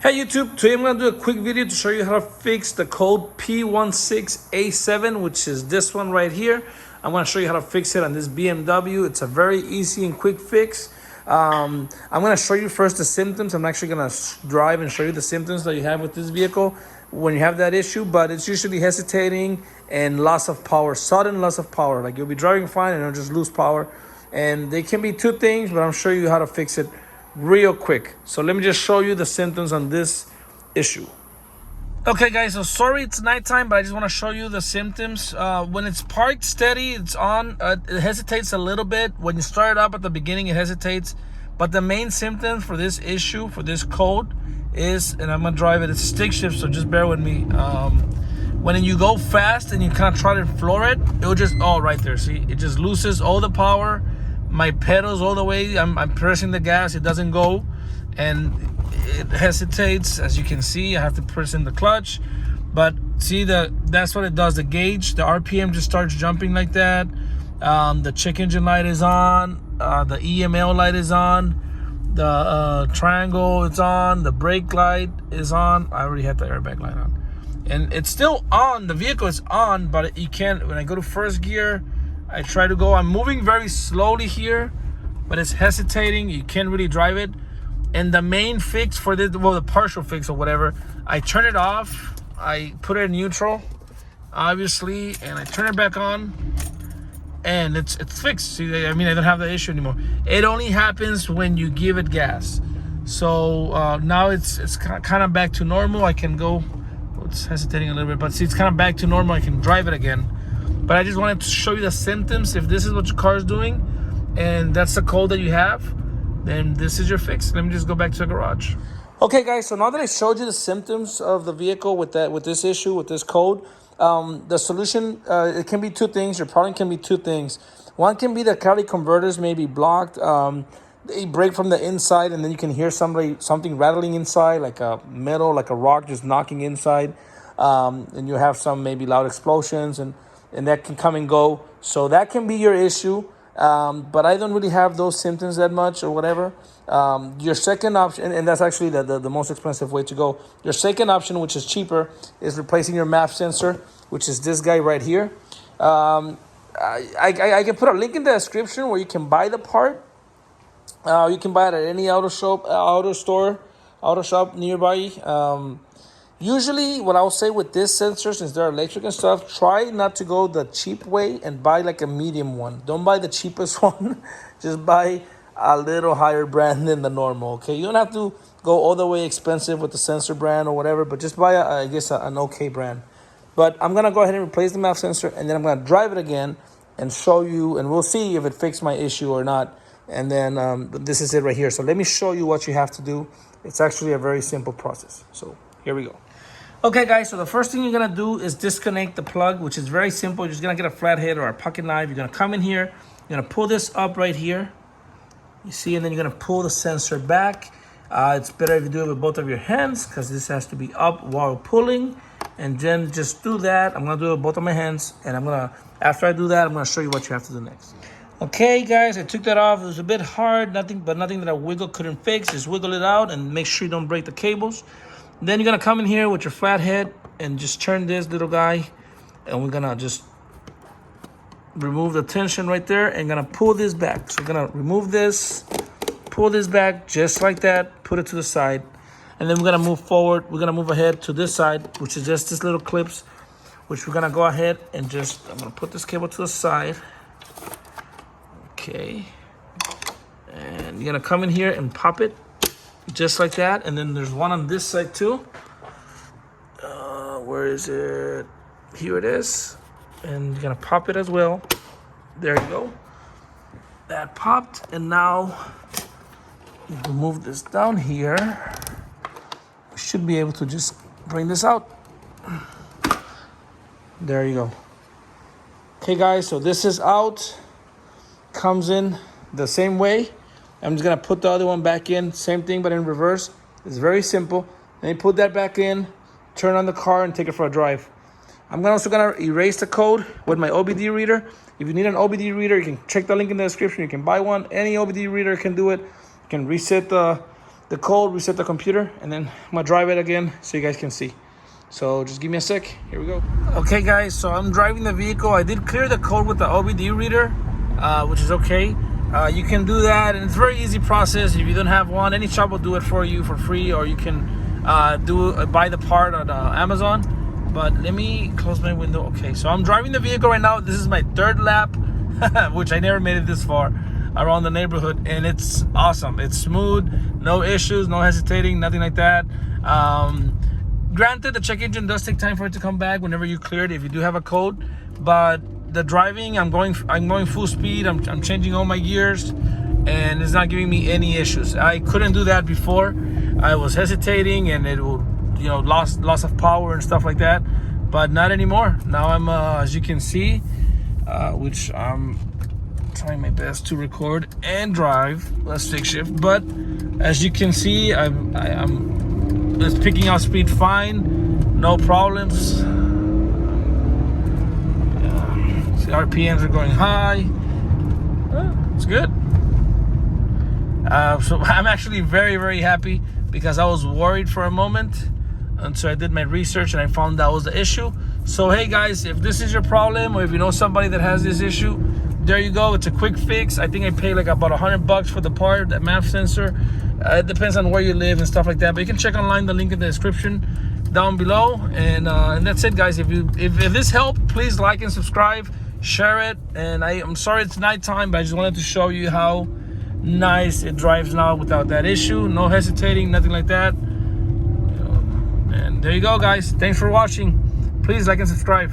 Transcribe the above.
Hey YouTube, today I'm going to do a quick video to show you how to fix the code P16A7, which is this one right here. I'm going to show you how to fix it on this BMW. It's a very easy and quick fix. I'm going to show you first the symptoms. I'm actually going to drive and show you the symptoms that you have with this vehicle when you have that issue, but it's usually hesitating and loss of power, sudden loss of power. Like you'll be driving fine and it'll just lose power. And they can be two things, but I'm showing you how to fix it real quick. So let me just show you the symptoms on this issue. Okay guys, so sorry it's nighttime, but I just want to show you the symptoms. When it's parked steady, it's on, it hesitates a little bit. When you start it up at the beginning, it hesitates. But the main symptom for this issue, for this code is, and I'm gonna drive it, it's stick shift, so just bear with me. When you go fast and you kind of try to floor it, it will just, oh, right there, see, it just loses all the power. My pedals all the way, I'm pressing the gas, it doesn't go, and it hesitates. As you can see, I have to press in the clutch, but see, that's what it does. The gauge, the RPM just starts jumping like that. The check engine light is on, the EML light is on, the triangle is on, the brake light is on. I already had the airbag light on, and it's still on. The vehicle is on, but you can't. When I go to first gear, I try to go, I'm moving very slowly here, but it's hesitating. You can't really drive it. And the main fix for this, well, the partial fix or whatever, I turn it off, I put it in neutral, obviously, and I turn it back on, and it's fixed. See, I mean, I don't have the issue anymore. It only happens when you give it gas. So now it's kind of back to normal. I can go, it's hesitating a little bit, but see, it's kind of back to normal. I can drive it again. But I just wanted to show you the symptoms. If this is what your car is doing and that's the code that you have, then this is your fix. Let me just go back to the garage. Okay guys, so now that I showed you the symptoms of the vehicle with this issue, with this code, the solution, it can be two things. Your problem can be two things. One can be the catalytic converters may be blocked. They break from the inside, and then you can hear something rattling inside, like a metal, like a rock just knocking inside. And you have some maybe loud explosions, and that can come and go. So that can be your issue. But I don't really have those symptoms that much or whatever. Your second option, and that's actually the most expensive way to go. Your second option, which is cheaper, is replacing your MAP sensor, which is this guy right here. I can put a link in the description where you can buy the part. You can buy it at any auto shop nearby. Usually, what I'll say with this sensor, since they're electric and stuff, try not to go the cheap way and buy like a medium one. Don't buy the cheapest one. Just buy a little higher brand than the normal, okay? You don't have to go all the way expensive with the sensor brand or whatever, but just buy, an okay brand. But I'm going to go ahead and replace the MAP sensor, and then I'm going to drive it again and show you, and we'll see if it fixed my issue or not. And then this is it right here. So let me show you what you have to do. It's actually a very simple process. So here we go. Okay guys, so the first thing you're gonna do is disconnect the plug, which is very simple. You're just gonna get a flathead or a pocket knife. You're gonna come in here, you're gonna pull this up right here, you see, and then you're gonna pull the sensor back. It's better if you do it with both of your hands, because this has to be up while pulling. And then just do that. I'm gonna do it with both of my hands, and after I do that, I'm gonna show you what you have to do next. Okay guys, I took that off. It was a bit hard, nothing that a wiggle couldn't fix. Just wiggle it out and make sure you don't break the cables. Then you're gonna come in here with your flathead and just turn this little guy, and we're gonna just remove the tension right there and gonna pull this back. So we're gonna remove this, pull this back just like that, put it to the side, and then we're gonna move forward. We're gonna move ahead to this side, which is just this little clips, which we're gonna go ahead and I'm gonna put this cable to the side. Okay, and you're gonna come in here and pop it just like that. And then there's one on this side too. Where is it? Here it is. And you're gonna pop it as well. There you go. That popped. And now you can move this down here. We should be able to just bring this out. There you go. Okay guys, so this is out. Comes in the same way. I'm just gonna put the other one back in, same thing but in reverse. It's very simple. Then you put that back in, turn on the car, and take it for a drive. I'm also gonna erase the code with my OBD reader. If you need an OBD reader, you can check the link in the description. You can buy one. Any OBD reader can do it. You can reset the the code, reset the computer, and then I'm gonna drive it again so you guys can see. So just give me a sec. Here we go. Okay, guys, so I'm driving the vehicle. I did clear the code with the OBD reader, which is okay. You can do that, and it's a very easy process. If you don't have one, any shop will do it for you for free, or you can buy the part on Amazon. But let me close my window. Okay, so I'm driving the vehicle right now. This is my third lap, which I never made it this far around the neighborhood, and it's awesome. It's smooth, no issues, no hesitating, nothing like that. Granted, the check engine does take time for it to come back whenever you clear it, if you do have a code. But the driving, I'm going full speed. I'm changing all my gears, and it's not giving me any issues. I couldn't do that before. I was hesitating, and it will, loss of power and stuff like that. But not anymore. Now I'm, as you can see, which I'm trying my best to record and drive. Let's stick shift. But as you can see, I'm it's picking up speed fine, no problems. The RPMs are going high. It's good. So I'm actually very, very happy, because I was worried for a moment until I did my research and I found that was the issue. So hey guys, if this is your problem, or if you know somebody that has this issue, there you go. It's a quick fix. I think I paid like about $100 for the part, that MAP sensor. It depends on where you live and stuff like that, but you can check online, the link in the description down below. And that's it, guys. If this helped, please like and subscribe, share it. And I'm sorry it's nighttime, but I just wanted to show you how nice it drives now without that issue. No hesitating, nothing like that. And there you go, guys. Thanks for watching. Please like and subscribe.